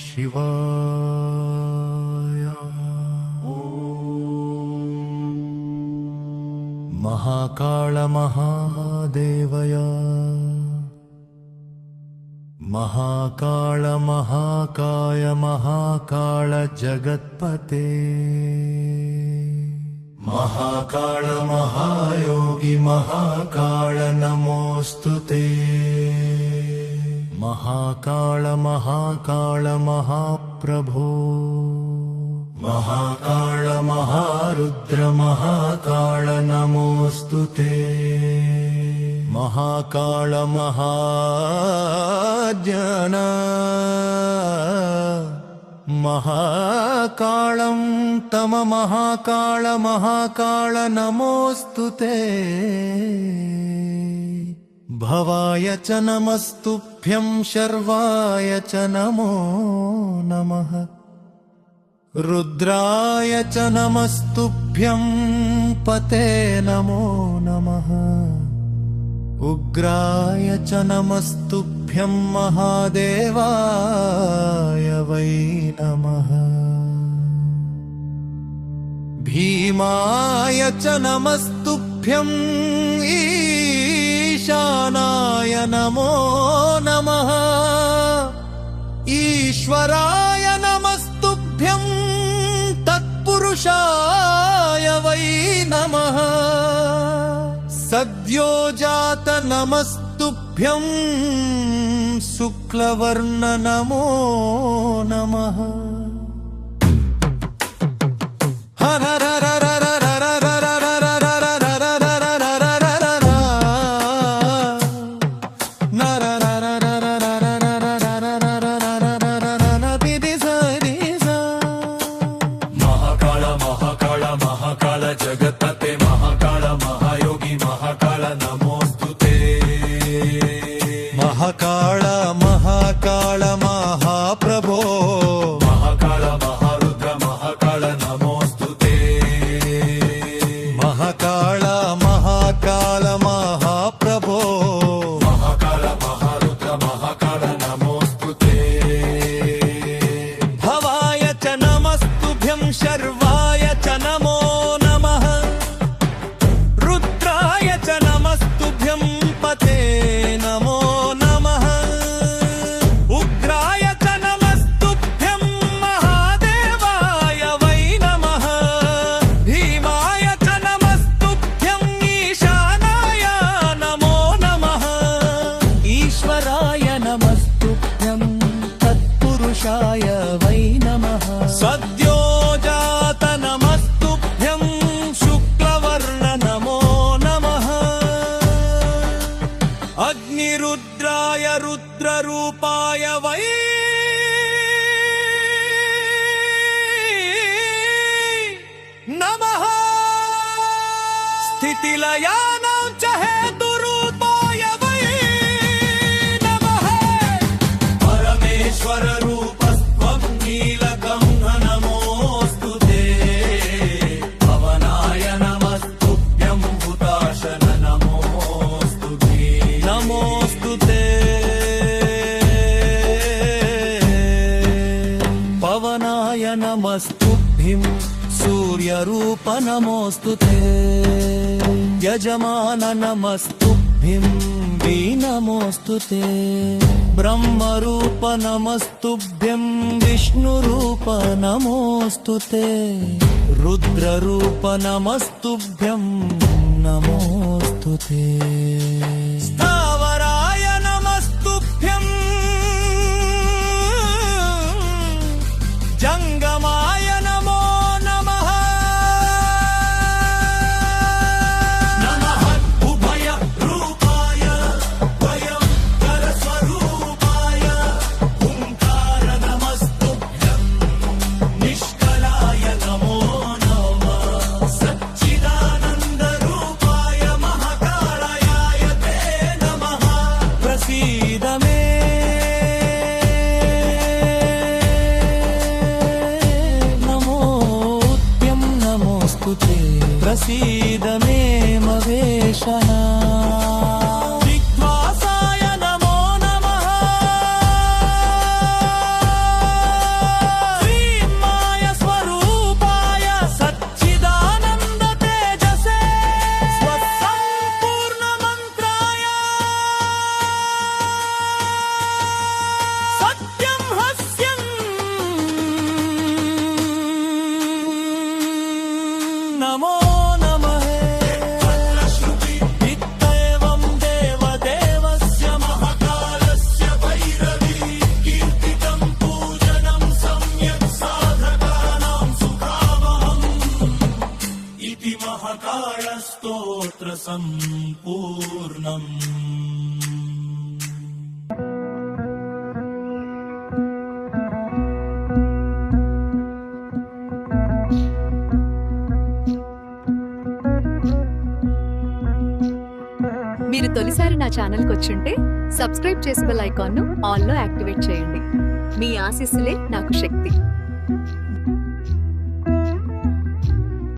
शिवाय। महाकाल महादेवय महाकाल महाकाय महाकाल जगत्पते महाकाल महायोगी महाकाल नमोस्तुते महाकाल महाकाल महाप्रभो महाकाल महारुद्र महाकाल नमोस्तुते महाकाल महाज्ञान महाकालं तम महाकाल महाकाल नमोस्तुते भवाय च नमस्तुभ्यं शर्वाय च नमो नमः रुद्राय च नमस्तुभ्यं पते नमो नमः उग्राय च नमस्तुभ्यं महादेवाय वै नमः भीमाय च नमस्तुभ्यं ईशानाय नमो नमः ईश्वराय नमस्तुभ्यं तत्पुरुषाय वै नमः सद्योजात नमस्तुभ्यं शुक्लवर्ण नमो नमः महाकाल महाकाल महाकाल जगत्पते महाकाल महायोगी महाकाल नमोस्तुते महाकाल महाकाल महाप्रभो महाकाल महारुद्र महाकाल नमोस्तुते महाकाल महाकाल महाप्रभो महाकाल महारुद्र महाकाल नमोस्तुते भवाय च नमस्तुभ्यं शर्वाय च नमो नमः रुद्राय च नमस्तुभ्यं पते नमो नमः उग्राय च नमस्तुभ्यं महादेवाय वै नमः भीमाय च नमस्तुभ्यं ईशानाय नमो नमः ईश्वराय नमस्तुभ्यं तत्पुरुषाय वै नमः सद्योजात नमस्तुभ्यं शुक्लवर्ण नमो नमः अग्निरुद्राय रुद्ररूपाय वै नमः स्थितिलयानां च हेतुरूपाय वै नमः परमेश्वर रूपस्त्वं नीलकं नमोस्तुते पवनाय नमस्तुभ्यं हुताशन नमोस्तुते नमोस्तुते पवनाय नमस्तुभ्यं सूर्यरूप नमोस्तुते यजमान नमस्तुभ्यं वै नमोस्तुते ब्रह्मरूप नमस्तुभ्यं विष्णुरूप नमोस्तुते रुद्ररूप नमस्तुभ्यं नमोस्तुते स्थावराय नमस्तुभ्यं जंगमाय नमो नमः नमः उभय रूपाय भयंकर स्वरूपाय ओंकार नमस्तुभ्यं निष्कलाय नमो नमः सच्चिदानंद रूपाय महाकालाय सम्पूर्णम् మీరు తొలిసారి నా ఛానల్కి వచ్చుంటే సబ్స్క్రైబ్ చేసి బెల్ ఐకాన్ను ఆల్లో యాక్టివేట్ చేయండి. మీ ఆశీస్సులే నాకు శక్తి.